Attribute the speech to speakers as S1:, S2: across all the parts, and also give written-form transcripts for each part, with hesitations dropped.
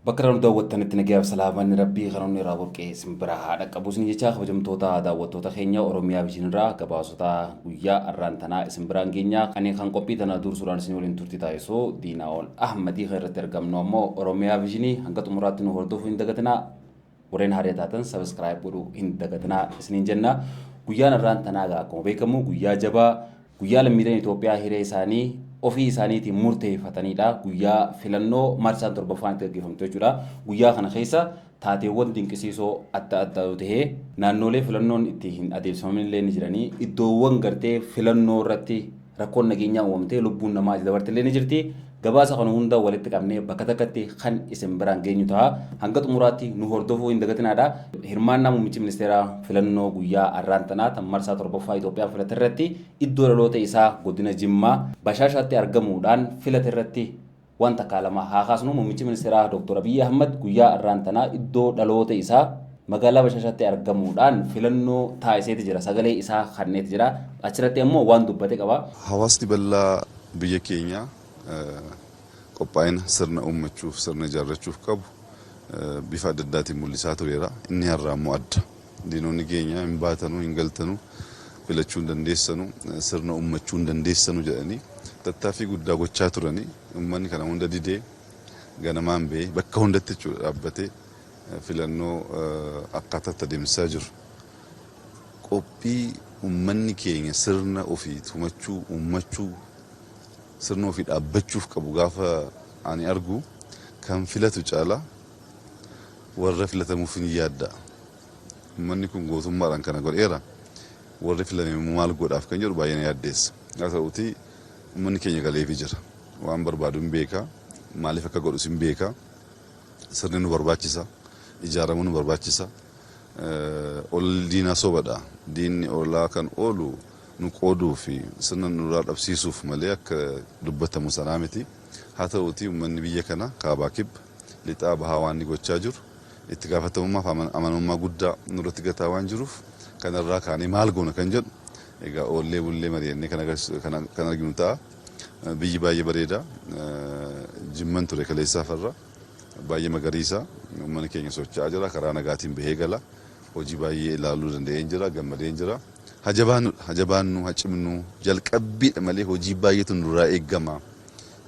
S1: Bakka daawwattanitti nagaaf salaamaan rabbii karoonni irraa burqee simbira haadha qabusni jecha kabajamtoota daawwattoota keenya Oromiyaa Viijinirraa gabaasota guyyaa har'aan tanaa isin biraan geenya kan qophii tana dursuudhaan isin waliin turtii taasisoo Diinaa'ol Ahmadii irratti argamnu ammoo Oromiyaa Viijinii hanga xumuraatti nu hordofuu hin dagatinaa warreen haaraa taatan sabiskiraayib godhuu hin dagatinaa isiniin jenna guyyaan har'aan tanaa akkuma beekamu guyyaa jabaa guyyaa lammiileen Itoophiyaa hiree isaanii ofii isaaniitiin murteeffatanidha guyyaa filannoo marsaan torbaffaan itti gaggeeffamtu jechuudha guyyaa kana keessa taateewwan dinqisiisoo adda addaa ta'ee naannolee filannoon itti hin adeemsifamin illee ni jiranii iddoowwan gartee filannoo irratti rakkoon nageenyaa uumamtee lubbuun namaa dabarte illee ni jirti gabaasa kana hunda walitti qabnee bakka takkatti kan isin biraan geenyu ta'a hanga xumuraatti nu hordofuu hin dagatinaadha hirmaannaa muummichi ministeeraa filannoo guyyaa har'aan tanaa tan marsaa torbaffaa Itoophiyaa filate irratti iddoo dhaloota isaa godina Jimmaa Bashaashaatti argamuudhaan filate irratti wanta kaalama haa kaasnu muummichi ministeeraa Dr. Abiy Ahmed guyyaa har'aan tanaa iddoo dhaloota isaa magaalaa Bashaashaatti argamuudhaan filannoo taasiseeti jira sagalee isaa kenneeti jira achirratti ammoo waan dubbate qaba.
S2: Hawaasni bal'aa biyya keenyaa qophaa'ina sirna uummachuuf sirna ijaarrachuuf qabu bifa adda addaatiin mul'isaa tureera. Inni har'aa immoo adda. Diinonni keenya hin baatanuu hin galtanuu filachuu hin dandeessanu sirna uummachuu hin dandeessanu jedhanii tattaaffii guddaa gochaa turanii uummanni kana hunda didee ganamaan ba'ee bakka hundatti jechuudha dhaabbatee filannoo akkaataatti adeemsisaa jiru. Qophii uummanni keenya sirna ofii tumachuu uummachuu sirna ofii dhaabbachuuf qabu gaafa ani argu kan filatu caalaa warra filatamuuf ni yaadda. Uummanni kun gootummaadhaan kana godheera warri filame maal godhaaf kan jedhu baay'ee na yaaddeessa. Haa ta'uutii uummanni keenya galeefii jira waan barbaadu hin beeka maaliif akka godhus hin beeka sirni nu barbaachisa ijaaramuu nu barbaachisa ol diinaa sobadha diinni olaa kan oolu nu qooduu fi sirna nurraa dhabsiisuuf malee akka dubbatamu sanaa miti. Haa ta'uutii uummanni biyya kana kaabaa kibba lixaa bahaa waan ni gochaa jiru itti gaafatamummaa fi amanamummaa guddaa nurratti gataa waan jiruuf kanarraa kaanee maal goona kan jedhu egaa oollee bullee mari'annee kan arginu ta'a. Biyyi baay'ee bareeda Jimman ture kaleessaa farra baay'ee magariisa uummanni keenya socho'aa jira karaa nagaatiin bahee gala hojii baay'ee ilaaluu danda'een jira gammadeen jira. Hajabaannu hacimnu jalqabbiidha malee hojii baay'eetu nurraa eegama.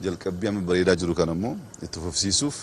S2: Jalqabbii amma bareedaa jiru kan ammoo itti fufsiisuuf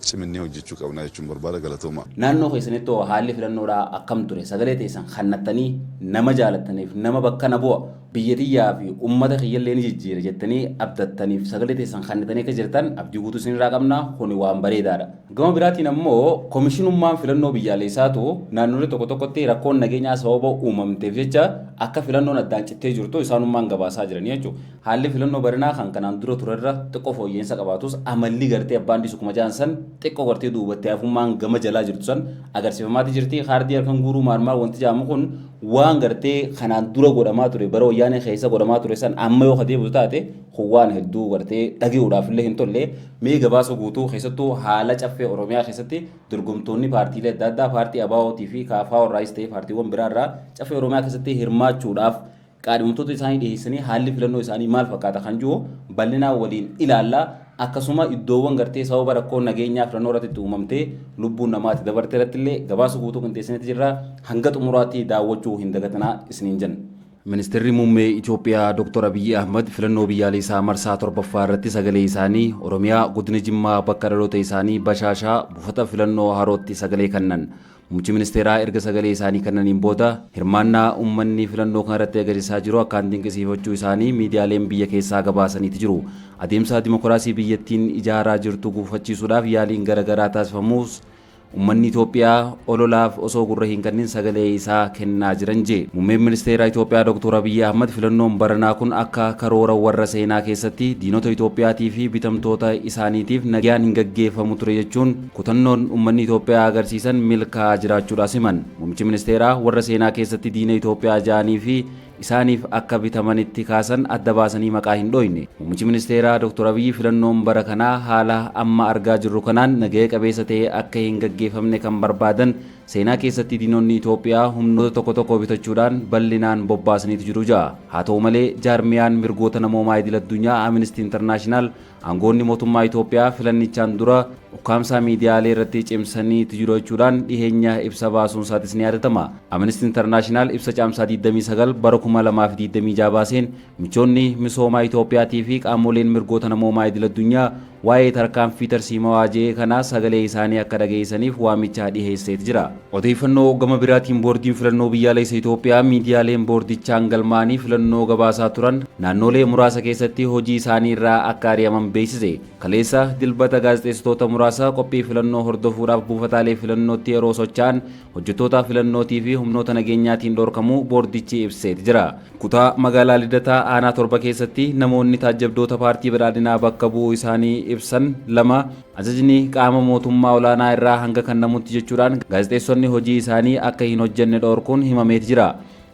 S2: ciminnee hojjechuu qabna jechuun barbaada galatooma.
S1: Naannoo keessanitti haalli filannoodhaa akkam ture sagalee teessan kannattanii nama jaalattaniif nama bakka na bu'a biyya xiyyaa fi uummata kiyyallee ni jijjiira jettanii abdattaniif sagalee teessan kannattanii akka jirtan abdii guutuu isinirraa qabna kuni waan bareedaadha. Gama biraatiin ammoo komishinummaan filannoo biyyaalessaatu naannolee tokko tokkotti rakkoon nageenyaa sababa uumamteef jecha akka filannoon addaan cittee jirtu isaanummaan gabaasaa jiranii jechuudha. Haalli filannoo baranaa kan kanaan dura turerra xiqqoo fooyyeensa qabaatus amalli gartee abbaan disu kuma jaansan xiqqoo gartee duubatti hafummaan gama jalaa jirtu san agarsiifamaatti jirti. Kaardii harkaan guuruu maal wanti jaamu kun waan gartee kanaan dura godhamaa ture bara wayyaanee keessa godhamaa ture san amma yoo deebi'u taate waan hedduu gartee dhage'uudhaaf illee hin tolle mee gabaasa guutuu keessattuu haala caffee Oromiyaa keessatti dorgomtoonni paartiilee adda addaa paartii ABO'tii fi KFO irraas ta'ee paartiiwwan biraarraa caffee Oromiyaa keessatti hirmaachuudhaaf qaadhimamtoota isaanii dhiyeessanii haalli filannoo isaanii maal fakkaata kan jiru bal'inaan waliin ilaallaa akkasuma iddoowwan gartee sababa rakkoo nageenyaa filannoo irratti uumamtee lubbuun namaatti dabarte irratti illee gabaasa guutuu qindeessaniitu jirra hanga xumuraatti daawwachuu hin dagatinaa isiniin jenna. Ministeerri muummee Itoophiyaa Dr. Abiy Ahmed filannoo biyyaalessaa marsaa torbaffaa irratti sagalee isaanii Oromiyaa godina Jimmaa bakka dhaloota isaanii Bashaashaa buufata filannoo harootti sagalee kennan. Muummichi ministeeraa erga sagalee isaanii kennaniin booda hirmaannaa uummanni filannoo kana irratti agarsiisaa jiru akkaan dinqisiifachuu isaanii miidiyaaleen biyya keessaa gabaasaniiti jiru. Adeemsa dimokiraasii biyyattiin ijaaraa jirtu gufachiisuudhaaf yaaliin garaagaraa taasifamus uummanni Itoophiyaa ololaaf osoo gurra hin kennin sagalee isaa kennaa jiran jee. Muummeen ministeeraa Itoophiyaa Dr. Abiy Ahmed filannoon baranaa kun akka karoora warra seenaa keessatti diinota Itoophiyaatii fi bitamtoota isaaniitiif nagaan hin gaggeeffamu ture jechuun kutannoon uummanni Itoophiyaa agarsiisan milkaa'aa jiraachuudhaas himan. Muummichi ministeeraa warra seenaa keessatti diina Itoophiyaa ja'anii fi isaaniif akka bitamanitti kaasan adda baasanii maqaa hin dhooyne. Muummichi ministeeraa Dr. Abiy filannoon bara kanaa haala amma argaa jirru kanaan nagaya qabeessa ta'e akka hin gaggeeffamne kan barbaadan seenaa keessatti diinonni Itoophiyaa humnoota tokko tokko bitachuudhaan bal'inaan bobbaasaniitu jiru ja'a. Haa ta'u malee jaarmiyaan mirgoota namoomaa idil addunyaa Amnesty International aangoonni mootummaa Itoophiyaa filannichaan dura ukkaamsaa miidiyaalee irratti cimsaniitu jiru jechuudhaan dhiheenya ibsa baasuun isaatis ni yaadatama. Amnesty International ibsa caamsaa 29 bara 2026 baaseen michoonni misoomaa Itoophiyaatii fi qaamoleen mirgoota namoomaa idil addunyaa waa'ee tarkaanfii tarsiimaa waajee kanaa sagalee isaanii akka dhageessaniif waamicha dhiheesseet jira. Odeeffannoo gama biraatiin boordiin filannoo biyyaalessa Itoophiyaa miidiyaaleen boordichaan galmaanii filannoo gabaasaa turan naannolee muraasa keessatti hojii isaanii irraa akka ari'aman beeksise. Kaleessa dilbata gaazexeessitoota muraasa qophii filannoo hordofuudhaaf buufataalee filannootti yeroo socho'an hojjettoota filannootii fi humnoota nageenyaatiin dhorkamuu boordichi ibseet jira. Kutaa magaalaa Lidataa aanaa 7 keessatti namoonni taajjabdoota paartii badhaadhinaa bakka bu'uu isaanii ibsan lama ajajni qaama mootummaa olaanaa irraa hanga kennamutti jechuudhaan gaazexeessonni hojii isaanii akka hin hojjenne dhorkuun himameet jira.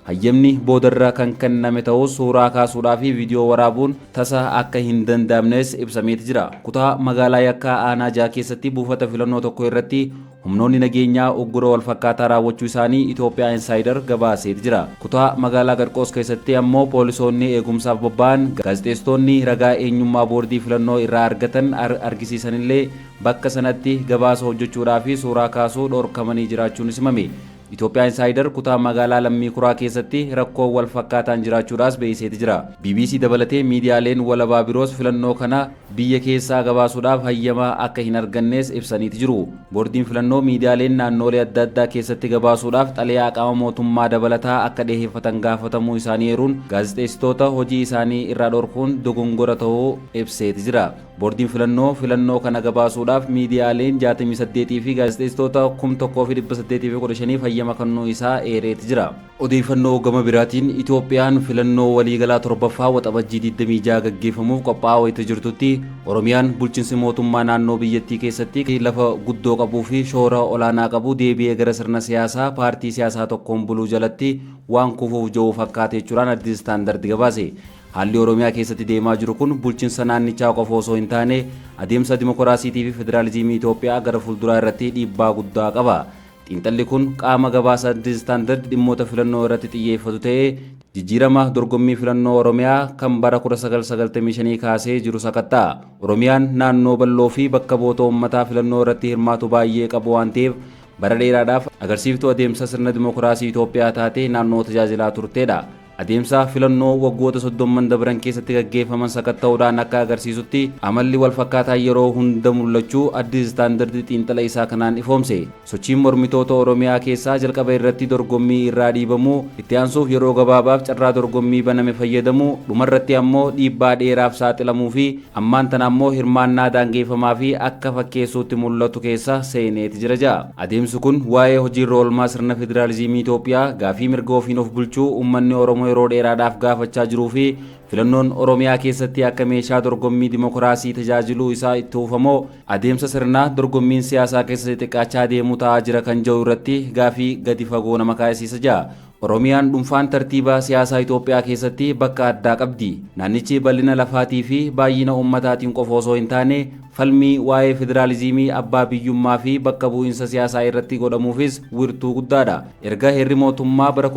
S1: Hayyamni boodarra kan kenname ta'us suuraa kaasuudhaa fi viidiyoo waraabuun tasa akka hin danda'amnes ibsameet jira. Kutaa magaalaa Yakkaa aanaa 6 keessatti buufata filannoo tokko irratti humnoonni nageenyaa uggura wal fakkaataa raawwachuu isaanii Itoophiyaa Insider gabaaseet jira. Kutaa magaalaa Qarqoos keessatti ammoo poolisoonni eegumsaaf bobba'an gaazexeessitoonni ragaa eenyummaa boordii filannoo irraa argatan argisiisanillee bakka sanatti gabaasa hojjechuudhaa fi suuraa kaasuu dhorkamanii jiraachuunis himame. Itoophiyaa Insider kutaa magaalaa Lammii Kuraa keessatti rakkoo wal fakkaataan jiraachuudhaas beeksiseet jira. BBC dabalatee miidiyaaleen walabaa biroos filannoo kana biyya keessaa gabaasuudhaaf hayyama akka hin argannes ibsaniiti jiru. Boordiin filannoo miidiyaaleen naannolee adda addaa keessatti gabaasuudhaaf xalayaa qaama mootummaa dabalataa akka dhiheeffatan gaafatamuu isaanii eeruun gaazexeessitoota hojii isaanii irraa dhorkuun dogongora ta'uu ibseet jira. Boordiin filannoo kana gabaasuudhaaf miidiyaaleen 68 fi gaazexeessitoota 1815 hayyama kennuu isaa eereet jira. Odeeffannoo gama biraatiin Itoophiyaan filannoo waliigalaa 7ffaa waxabajjii 26 gaggeeffamuuf qophaa'aa jirtutti Oromiyaan bulchiinsi mootummaa naannoo biyyattii keessatti lafa guddoo qabuu fi shoora olaanaa qabu deebi'ee gara sirna siyaasaa paartii siyaasaa tokkoon buluu jalatti waan kufuuf jiru fakkaata jechuudhaan Addis Standard gabaase. Haalli Oromiyaa keessatti deemaa jiru kun bulchiinsa naannichaa qofa osoo hin taane adeemsa dimokiraasiitii fi federaalizimii Itoophiyaa gara fuulduraa irratti dhiibbaa guddaa qaba. Xiinxalli kun qaama gabaasa Addis Standard dhimmoota filannoo irratti xiyyeeffatu ta'ee jijjiirama dorgommii filannoo Oromiyaa kan bara 1995 kaasee jiru sakatta'a. Oromiyaan naannoo bal'oo fi bakka bu'oota uummataa filannoo irratti hirmaatu baay'ee qabu waan ta'eef bara dheeraadhaaf agarsiiftuu adeemsa sirna dimokiraasii Itoophiyaa taatee naannoo tajaajilaa turteedha. Adeemsa filannoo waggoota 30 dabran keessatti gaggeeffaman sakatta'uudhaan akka agarsiisutti amalli wal fakkaataa yeroo hunda mul'achuu Addis Standard xiinxala isaa kanaan ifoomse. Sochiin mormitoota Oromiyaa keessaa jalqaba irratti dorgommii irraa dhiibamuu, itti aansuuf yeroo gabaabaaf carraa dorgommii baname fayyadamuu, dhumarratti ammoo dhiibbaa dheeraaf saaxilamuu fi ammaan tana ammoo hirmaannaa daangeffamaa fi akka fakkeessuutti mul'atu keessa seeneeti jira ja'a. Adeemsi kun waa'ee hojiirra oolmaa sirna federaalizimii Itoophiyaa gaafii mirga ofiin of bulchuu uummanni Oromoo yeroo dheeraadhaaf gaafachaa jiruu fi filannoon Oromiyaa keessatti akka meeshaa dorgommii dimokiraasii tajaajiluu isaa itti uufamoo adeemsa sirnaa dorgommiin siyaasaa keessatti xiqqaachaa deemuu ta'aa jira kan jedhu irratti gaafii gadi fagoo nama kaasiisa ja'a. Oromiyaan dhuunfaan tartiiba siyaasaa Itoophiyaa keessatti bakka addaa qabdi. Naannichi bal'ina lafaatii fi baay'ina uummataatiin qofa osoo hin taane falmii waa'ee federaalizimii abbaa biyyummaa fi bakka bu'iinsa siyaasaa irratti godhamuufis wirtuu guddaadha. Erga heerri mootummaa bara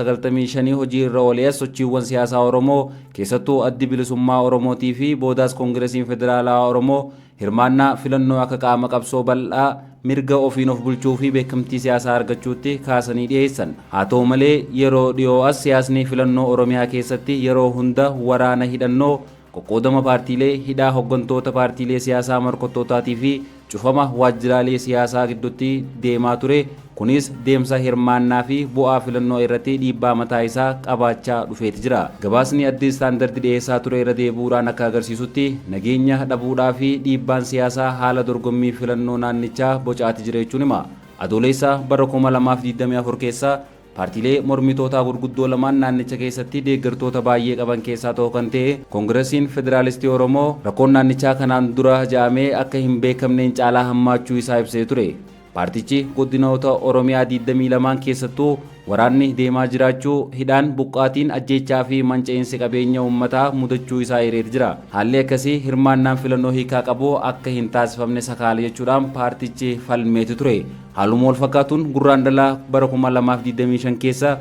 S1: 1995 hojii irra oolee sochiiwwan siyaasaa Oromoo keessattuu addi bilisummaa Oromootii fi boodaas Koongiresiin Federaalaa Oromoo hirmaannaa filannoo akka qaama qabsoo bal'aa mirga ofiin of bulchuu fi beekamtii siyaasaa argachuutti kaasanii dhiyeessan. Haa ta'u malee yeroo dhiyoo as siyaasni filannoo Oromiyaa keessatti yeroo hunda waraana hidhannoo qoqqoodama paartiilee hidhaa hooggantoota paartiilee siyaasaa morkattootatii fi cufama waajjiraalee siyaasaa gidduutti deemaa ture. Kunis deemsa hirmaannaa fi bu'aa filannoo irratti dhiibbaa mataa isaa qabaachaa dhufeeti jira. Gabaasni Addis Standard dhiyeessaa ture irra deebi'uudhaan akka agarsiisutti nageenya dhabuudhaa fi dhiibbaan siyaasaa haala dorgommii filannoo naannichaa bocaati jira jechuun hima. Adoolessa bara 2024 keessa paartiilee mormitootaa gurguddoo lamaan naannicha keessatti deeggartoota baay'ee qaban keessaa tokko kan ta'e Koongiresiin Federaalistii Oromoo rakkoon naannichaa kanaan dura ja'amee akka hin beekamneen caalaa hammaachuu isaa ibsee ture. Paartichi godinoota Oromiyaa 22 keessattuu waraanni deemaa jiraachuu, hidhaan buqqaatiin ajjeechaa fi manca'insi qabeenya uummataa mudachuu isaa hireet jira. Haalli akkasii hirmaannaan filannoo hiikaa qabu akka hin taasifamne sakaala jechuudhaan paartichi falmeeti ture. Haaluma wal fakkaatuun gurraandhalaa bara 2025 keessa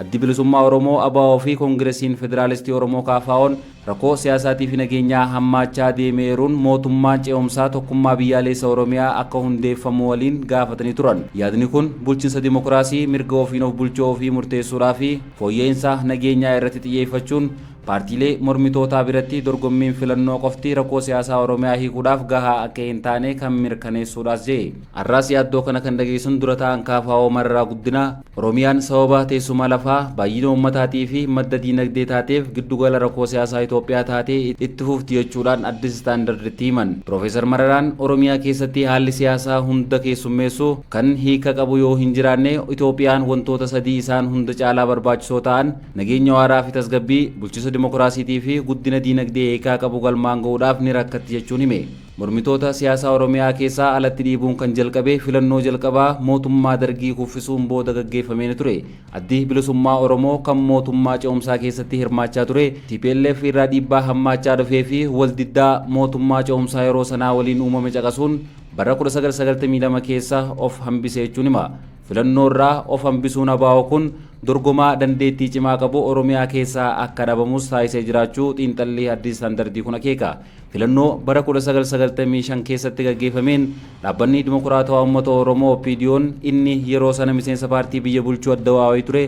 S1: addi bilisummaa Oromoo ABO fi Koongiresiin Federaalistii Oromoo KFO'n rakkoo siyaasaatii fi nageenyaa hammaachaa deemeeruun mootummaan ce'umsaa tokkummaa biyyaalessa Oromiyaa akka hundeeffamu waliin gaafatanii turan. Yaadni kun bulchiinsa dimokiraasii, mirga ofiin of bulchuu ofii murteessuudhaa fi fooyya'insa nageenyaa irratti xiyyeeffachuun paartiilee mormitootaa biratti dorgommiin filannoo qofti rakkoo siyaasaa Oromiyaa hiikuudhaaf gahaa akka hin taane kan mirkaneessuudhaas jedhe. Har'aas yaaddoo kana kan dhageessan dura ta'an KFO Mararaa Guddinaa Oromiyaan sababa teessuma lafaa, baay'ina uummataatii fi madda diinagdee taateef giddugala rakkoo siyaasaa Itoophiyaa taatee itti fufti jechuudhaan addis istaandarditti himan. Piroofeesar Mararaan Oromiyaa keessatti haalli siyaasaa hunda keessummeessu kan hiika qabu yoo hin jiraanne Itoophiyaan wantoota sadii isaan hunda caalaa barbaachisoo ta'an nageenya waaraa fi tasgabbii, bulchiinsa dimokiraasiitii fi guddina diinagdee hiikaa qabu galmaan ga'uudhaaf ni rakkatti jechuun hime. Mormitoota siyaasaa Oromiyaa keessaa alatti dhiibuun kan jalqabe filannoo jalqabaa mootummaa Dargii kuffisuun booda gaggeeffamee ture. Addi bilisummaa Oromoo kan mootummaa ce'umsaa keessatti hirmaachaa ture TPLF irraa dhiibbaa hammaachaa dhufee fi waldiddaa mootummaa ce'umsaa yeroo sanaa waliin uumame caqasuun bara 1992 keessa of hambisee jechuun hima. Filannoo irraa of hambisuun ABO kun dorgomaa dandeettii cimaa qabu Oromiyaa keessaa akka dhabamus taasisee jiraachuu xiinxalli addis istaandardii kun akeeka. Filannoo bara 1995 keessatti gaggeeffameen dhaabbanni dimokiraatawaa uummata Oromoo OPDO'n inni yeroo sana miseensa paartii biyya bulchuu adda waa'ee ture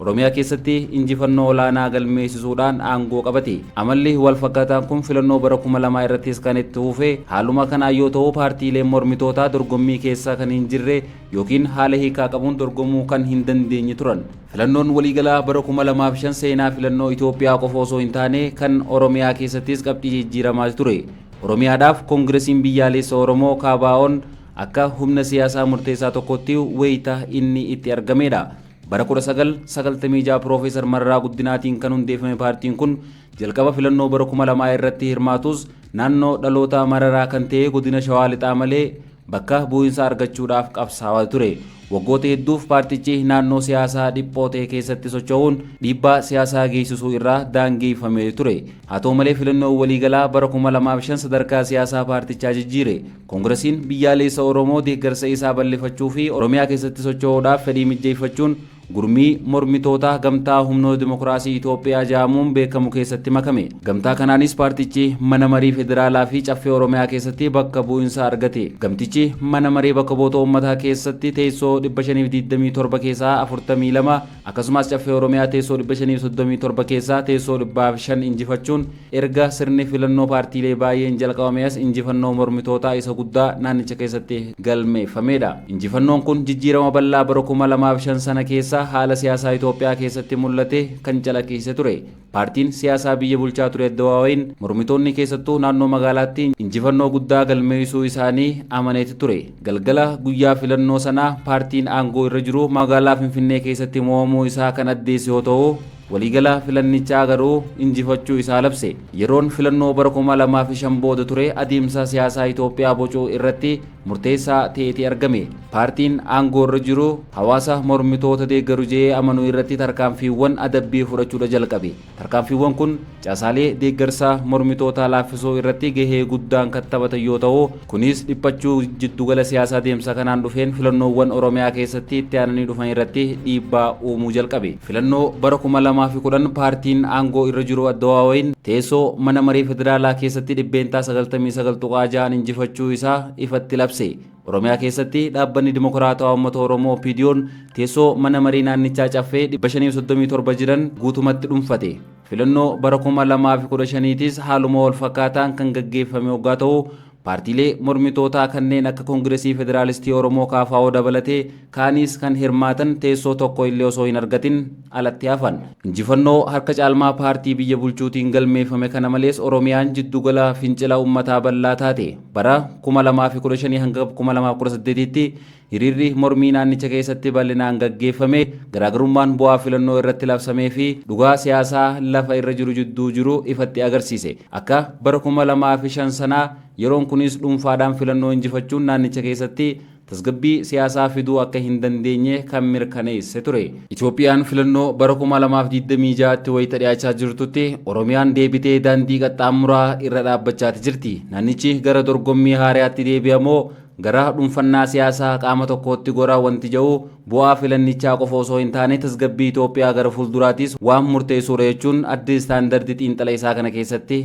S1: Oromiyaa keessatti injifannoo olaanaa galmeessisuudhaan aangoo qabate. Amalli wal fakkaataan kun filannoo bara 2000 irrattis kan itti fufe. Haaluma kanaan yoo ta'u paartiileen mormitootaa dorgommii keessa kan hin jirre yookiin haala hiikaa qabuun dorgomuu kan hin dandeenye turan. Filannoon waliigalaa bara 2005 seenaa filannoo Itoophiyaa qofa osoo hin taane kan Oromiyaa keessattis qabxii jijjiiramaa ture. Oromiyaadhaaf Koongiresiin Biyyaalessa Oromoo KFO'n akka humna siyaasaa murteessaa tokkotti wayita inni itti argamedha. Bara 1996 Piroofeesar Mararaa Guddinaatiin kan hundeeffame paartiin kun jalqaba filannoo bara 2000 irratti hirmaatus naannoo dhaloota Mararaa kan ta'e godina Shawaa Lixaa malee bakka bu'iinsa argachuudhaaf qabsaa'aa ture. Waggoota hedduuf paartichi naannoo siyaasaa dhiphoo ta'e keessatti socho'uun dhiibbaa siyaasaa geessisuu irraa daangeffamee ture. Haa ta'u malee filannoo waliigalaa bara 2005 sadarkaa siyaasaa paartichaa jijjiire. Koongiresiin Biyyaalessa Oromoo deeggarsa isaa bal'ifachuu fi Oromiyaa keessatti socho'uudhaaf fedhii mijjeeffachuun gurmii mormitoota gamtaa humnoota dimokiraasii Itoophiyaa jedhamuun beekamu keessatti makame. Gamtaa kanaanis paartichi mana marii federaalaa fi caffee Oromiyaa keessatti bakka bu'insa argate. Gamtichi mana marii bakka bu'oota uummataa keessatti teessoo 527 keessaa 42 akkasumas caffee Oromiyaa teessoo 537 keessaa teessoo 500 injifachuun erga sirni filannoo paartiilee baay'een jalqabamees injifannoo mormitootaa isa guddaa naannicha keessatti galmeeffamedha. Injifannoon kun jijjiirama bal'aa bara 2005 sana keessa haala siyaasaa Itoophiyaa keessatti mul'ate kan calaqqisiise ture. Paartiin siyaasaa biyya bulchaa ture adda waa'een mormitoonni keessattuu naannoo magaalaatti injifannoo guddaa galmeessuu isaanii amaneeti ture. Galgala guyyaa filannoo sanaa paartiin aangoo irra jiru magaalaa Finfinnee keessatti mo'amuu isaa kan addeesse yoo ta'u waliigala filannichaa garuu injifachuu isaa labse. Yeroon filannoo bara 2005 booda ture adeemsa siyaasaa Itoophiyaa bocuu irratti murteessaa ta'eeti argame. Paartiin aangoo irra jiru hawaasa mormitoota deeggaru jedhee amanuu irratti tarkaanfiiwwan adabbii fudhachuudha jalqabe. Tarkaanfiiwwan kun caasaalee deeggarsaa mormitootaa laaffisuu irratti gahee guddaan kan taphatan yoo ta'u kunis dhiphachuu jiddugala siyaasaa deemsa kanaan dhufeen filannoowwan Oromiyaa keessatti itti aananii dhufan irratti dhiibbaa uumuu jalqabe. Filannoo bara 2010 paartiin aangoo irra jiru adda waa'een teessoo mana marii federaalaa keessatti dhibbeentaa 99.6 injifachuu isaa ifatti labse. Oromiyaa keessatti dhaabbanni dimokiraatawaa uummata Oromoo OPDO'n teessoo mana marii naannichaa caffee 537 jiran guutumatti dhuunfate. Filannoo bara 2015tis haaluma wal fakkaataan kan gaggeeffame waggaa ta'u paartiilee mormitootaa kanneen akka Koongiresii Federaalistii Oromoo KFO dabalatee kaanis kan hirmaatan teessoo tokko illee osoo hin argatin alatti hafan. Injifannoo harka caalmaa paartii biyya bulchuutiin galmeeffame kana malees Oromiyaan jiddugala fincila uummataa bal'aa taate. Bara 2015 hanga 2018tti hiriirri mormii naannicha keessatti bal'inaan gaggeeffame garaagarummaan bu'aa filannoo irratti labsamee fi dhugaa siyaasaa lafa irra jiru jidduu jiru ifatti agarsiise. Akka bara 2005 sanaa yeroon kunis dhuunfaadhaan filannoo injifachuun naannicha keessatti tasgabbii siyaasaa fiduu akka hin dandeenye kan mirkaneesse ture. Itoophiyaan filannoo bara 2026tti wayita dhiyaachaa jirtutti Oromiyaan deebitee daandii qaxxaamuraa irra dhaabbachaa jirti. Naannichi gara dorgommii haaraatti deebi'amoo gara dhuunfannaa siyaasaa qaama tokkootti goraa wanti jedhu bu'aa filannichaa qofa osoo hin taane tasgabbii Itoophiyaa gara fuulduraattis waan murteessuudha jechuun addi istaandardii xiinxala isaa kana keessatti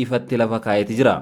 S1: ifatti lafa kaa'eeti jira.